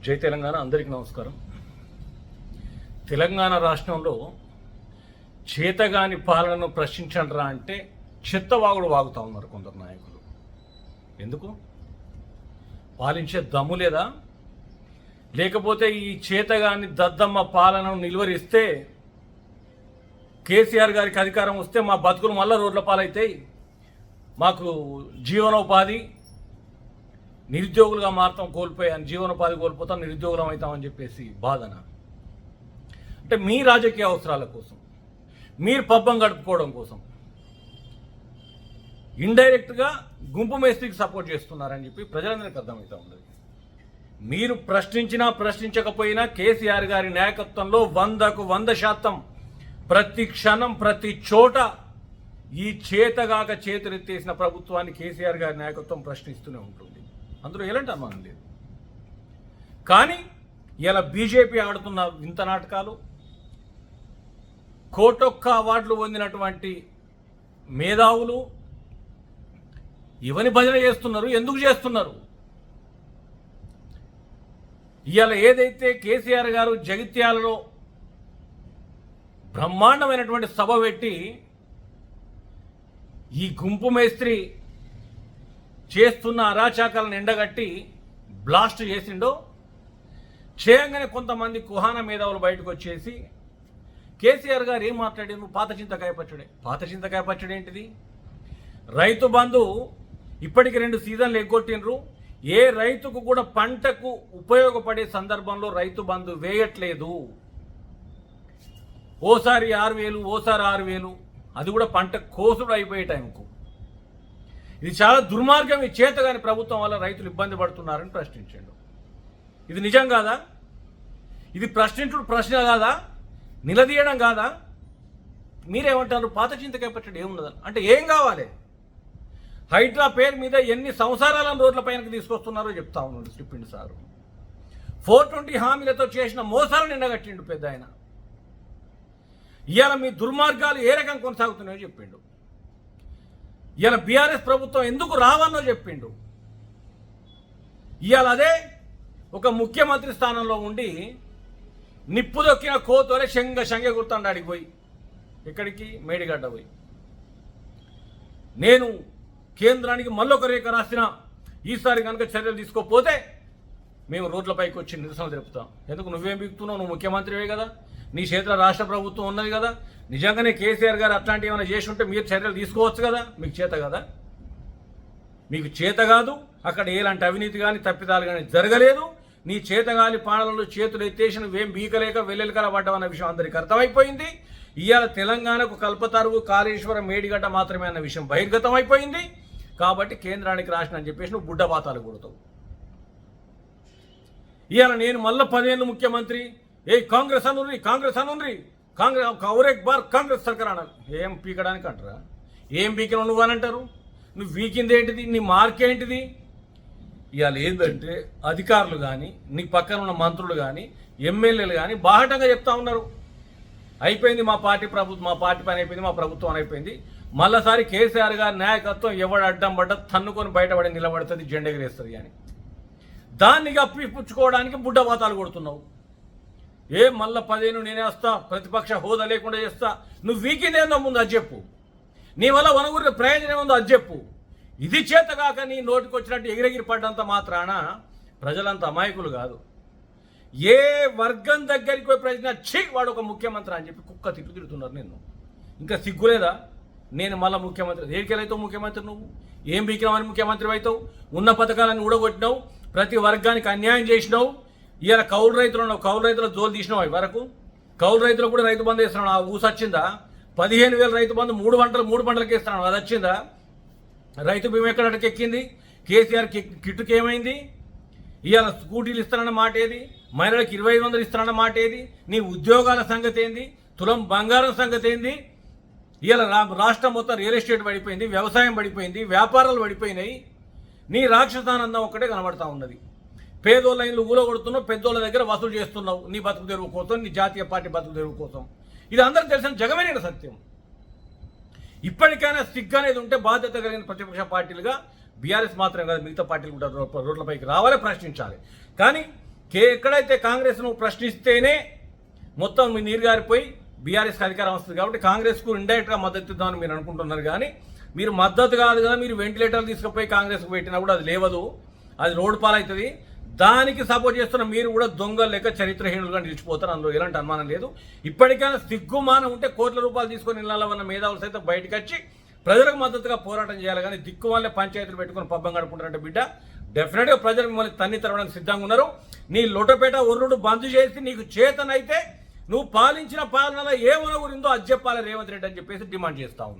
జై తెలంగాణ. అందరికీ నమస్కారం. తెలంగాణ రాష్ట్రంలో చేతగాని పాలనను ప్రశ్నించండిరా అంటే చెత్తవాగుడు వాగుతూ ఉన్నారు కొందరు నాయకులు. ఎందుకు? పాలించే దమ్ము లేదా? లేకపోతే ఈ చేతగాని దద్దమ్మ పాలనను నిలువరిస్తే కేసీఆర్ గారికి అధికారం వస్తే మా బతుకులు మళ్ళా రోడ్ల పాలవుతాయి, మాకు జీవనోపాధి నిరుద్యోగులుగా మాత్రం కోల్పోయాను, జీవనోపాధి కోల్పోతాం, నిరుద్యోగులం అవుతామని చెప్పేసి బాధన? అంటే మీ రాజకీయ అవసరాల కోసం, మీరు పబ్బం గడుపుకోవడం కోసం ఇండైరెక్ట్గా గుంపు మేస్త్రికి సపోర్ట్ చేస్తున్నారని చెప్పి ప్రజలందరికీ అర్థమవుతూ ఉన్నది. మీరు ప్రశ్నించినా ప్రశ్నించకపోయినా కేసీఆర్ గారి నాయకత్వంలో 100% ప్రతి క్షణం ప్రతి చోట ఈ చేతగాక చేతులెత్తేసిన ప్రభుత్వాన్ని కేసీఆర్ గారి నాయకత్వం ప్రశ్నిస్తూనే ఉంటుంది. అందులో ఎలాంటి అనుమానం లేదు. కానీ ఇలా బీజేపీ ఆడుతున్న వింత నాటకాలు, కోటొక్క అవార్డులు పొందినటువంటి మేధావులు ఇవని భజన చేస్తున్నారు. ఎందుకు చేస్తున్నారు? ఇవాళ ఏదైతే కేసీఆర్ గారు జగిత్యాలలో బ్రహ్మాండమైనటువంటి సభ పెట్టి ఈ గుంపు మేస్త్రి చేస్తున్న అరాచకాలను ఎండగట్టి బ్లాస్ట్ చేసిండో, చేయంగానే కొంతమంది కుహాన మేధావులు బయటకు వచ్చేసి కేసీఆర్ గారు ఏం మాట్లాడారు? పాత చింతకాయ పచ్చడే. పాత చింతకాయ పచ్చడి ఏంటిది? రైతు బంధు ఇప్పటికి 2 సీజన్లు ఎగ్గొట్టినరు. ఏ రైతుకు కూడా పంటకు ఉపయోగపడే సందర్భంలో రైతు బంధు వేయట్లేదు. ఓసారి 6,000, ఓసారి 6,000, అది కూడా పంట కోసుడు అయిపోయే టైంకు. ఇది చాలా దుర్మార్గం. ఈ చేతగాని ప్రభుత్వం వల్ల రైతులు ఇబ్బంది పడుతున్నారని ప్రశ్నించాడు. ఇది నిజం కాదా? ఇది ప్రశ్నించుడు ప్రశ్న కాదా? నిలదీయడం కాదా? మీరేమంటారు? పాత చింతకాయ పచ్చడి ఏమున్నదని అంటే ఏం కావాలి? హైడ్రా పేరు మీద ఎన్ని సంసారాలను రోడ్ల పైనకి తీసుకొస్తున్నారో చెప్తా ఉన్నాడు చెప్పిండు సారు. 420 హామీలతో చేసిన మోసాలను ఎండగట్టిండు పెద్ద ఆయన. ఇవాళ మీ దుర్మార్గాలు ఏ రకం కొనసాగుతున్నాయో చెప్పిండు. ఇవాళ బీఆర్ఎస్ ప్రభుత్వం ఎందుకు రావన్నో చెప్పిండు. ఇవాళ అదే ఒక ముఖ్యమంత్రి స్థానంలో ఉండి నిప్పు దొక్కిన కోతోలే శంగ గుర్తాండాడికి పోయి, ఎక్కడికి? మేడిగడ్డ పోయి, నేను కేంద్రానికి మళ్ళొక రేఖ రాసిన, ఈసారి కనుక చర్యలు తీసుకోకపోతే మేము రోడ్లపైకి వచ్చి నిరసన తెలుపుతాం. ఎందుకు? నువ్వేం బిగుతున్నావు? నువ్వు ముఖ్యమంత్రివే కదా, నీ చేతిలో రాష్ట్ర ప్రభుత్వం ఉన్నది కదా. నిజంగానే కేసీఆర్ గారు అట్లాంటివి ఏమైనా చేసి ఉంటే మీరు చర్యలు తీసుకోవచ్చు కదా. మీకు చేత కదా? మీకు చేత కాదు. అక్కడ ఎలాంటి అవినీతి కానీ తప్పిదాలు కానీ జరగలేదు. నీ చేతగాలి పాలనలో చేతులు ఎత్తేసి నువ్వేం బీకలేక వెల్లెలికల పడ్డావన్న విషయం అందరికీ అర్థమైపోయింది. ఇవాళ తెలంగాణకు కల్పతరువు, కాళేశ్వరం, మేడిగడ్డ మాత్రమే అన్న విషయం బహిర్గతం అయిపోయింది. కాబట్టి కేంద్రానికి రాసిన అని చెప్పేసి నువ్వు బుడ్డబాతాలు కొడతావు. ఇవాళ నేను మళ్ళీ 10 ఏళ్ళు ముఖ్యమంత్రి, కాంగ్రెస్ అనుండ్రి, కాంగ్రెస్ బార్ కాంగ్రెస్ సర్కార్ అన్నారు. ఏం పీకడానికి అంటారా? ఏం పీకిన నువ్వు అని అంటారు? నువ్వు పీకింది ఏంటిది? నీ మార్క్ ఏంటిది? ఇవాళ ఏంటంటే అధికారులు కానీ, నీ పక్కన ఉన్న మంత్రులు కానీ, ఎమ్మెల్యేలు కానీ బాహటంగా చెప్తా ఉన్నారు, అయిపోయింది మా పార్టీ పని అయిపోయింది, మా ప్రభుత్వం అయిపోయింది. మళ్ళీసారి కేసీఆర్ గారి నాయకత్వం ఎవడు అడ్డం పడ్డ తన్నుకొని బయటపడి నిలబడుతుంది, జెండా ఎగిరేస్తుంది అని దాన్ని అప్పిపుచ్చుకోవడానికి బుడ్డబాతాలు కొడుతున్నావు. మళ్ళీ 10 ఏళ్ళు నేనే వస్తా, ప్రతిపక్ష హోదా లేకుండా చేస్తా. నువ్వు వీకిందేందో ముందు అది చెప్పు. నీ వల్ల వనగురి ప్రయోజనం ఏముందో అది చెప్పు. ఇది చేతగాక నీ నోటికి వచ్చినట్టు ఎగిరెగిరి పడ్డంత మాత్రాన ప్రజలంతా అమాయకులు కాదు. ఏ వర్గం దగ్గరికి పోయి ప్రజలు వాడు ఒక ముఖ్యమంత్రి అని చెప్పి కుక్క తిడుతున్నారు. నిన్ను ఇంకా సిగ్గులేదా? నేను మళ్ళీ ముఖ్యమంత్రి దేనికెళ్ళైతావు? ముఖ్యమంత్రి నువ్వు ఏం బీకినావని ముఖ్యమంత్రి అవుతావు? ఉన్న పథకాలను ఊడగొట్టినావు, ప్రతి వర్గానికి అన్యాయం చేసినావు. ఇవాళ కౌలు రైతుల జోలు తీసినావు. అవి వరకు కౌలు రైతులకు కూడా రైతు బంధు వేస్తున్నావు. ఆ ఊసు వచ్చిందా? 15,000 రైతు బంధు 3 పంటలకు వేస్తున్నావు. అది వచ్చిందా? రైతు బీమా ఎక్కడికి ఎక్కింది? కేసీఆర్ కిట్టుకి ఏమైంది? ఇవాళ స్కూటీలు ఇస్తానన్న మాట ఏది? మహిళలకు 2,500 ఇస్తానన్న మాట ఏది? నీ ఉద్యోగాల సంగతి ఏంది? తులం బంగారం సంగతి ఏంది? ఇవాళ రాష్ట్రం మొత్తం రియల్ ఎస్టేట్ పడిపోయింది, వ్యవసాయం పడిపోయింది, వ్యాపారాలు పడిపోయినాయి. నీ రాక్షసానందం ఒక్కటే కనబడతా ఉన్నది. పేదోళ్ళ ఇల్లు ఊలగొడుతున్నావు, పెద్దోళ్ళ దగ్గర వసూలు చేస్తున్నావు నీ బతుకు తెరువు కోసం, నీ జాతీయ పార్టీ బతుకు తెరువు కోసం. ఇది అందరికీ తెలిసిన జగమైన సత్యం. ఇప్పటికైనా సిగ్గు అనేది ఉంటే బాధ్యత కలిగిన ప్రతిపక్ష పార్టీలుగా బీఆర్ఎస్ మాత్రమే కాదు మిగతా పార్టీలు కూడా రోడ్లపైకి రావాలి, ప్రశ్నించాలి. కానీ ఎక్కడైతే కాంగ్రెస్ నువ్వు ప్రశ్నిస్తేనే మొత్తం మీ నీరు గారిపోయి బీఆర్ఎస్కి అధికారం వస్తుంది కాబట్టి కాంగ్రెస్కు ఇండైరెక్ట్గా మద్దతు ఇద్దామని మీరు అనుకుంటున్నారు. కానీ మీరు మద్దతు కాదు కదా, మీరు వెంటిలేటర్లు తీసుకుపోయి కాంగ్రెస్కు పెట్టినా కూడా అది లేవదు, అది రోడ్డు పాలవుతుంది. దానికి సపోర్ట్ చేస్తున్న మీరు కూడా దొంగలు లెక్క చరిత్రహీనులుగా నిలిచిపోతారు. అందులో ఎలాంటి అనుమానం లేదు. ఇప్పటికైనా సిగ్గుమానం ఉంటే కోట్ల రూపాయలు తీసుకొని ఇళ్ళ ఉన్న మేధావులు సైతం బయటకు వచ్చి ప్రజలకు మద్దతుగా పోరాటం చేయాలి. కానీ దిక్కు వాళ్ళే పంచాయతీలు పెట్టుకుని పబ్బం గడుపుకుంటారంటే బిడ్డ, డెఫినెట్గా ప్రజలు మిమ్మల్ని తన్ని తరవడానికి సిద్ధంగా ఉన్నారు. నీ లొటపేట ఒర్రుడు బంద్ చేసి నీకు చేతనైతే నువ్వు పాలించిన పాలనలో ఏమనగురిందో అది చెప్పాలి రేవంత్ రెడ్డి అని చెప్పేసి డిమాండ్ చేస్తా ఉంది.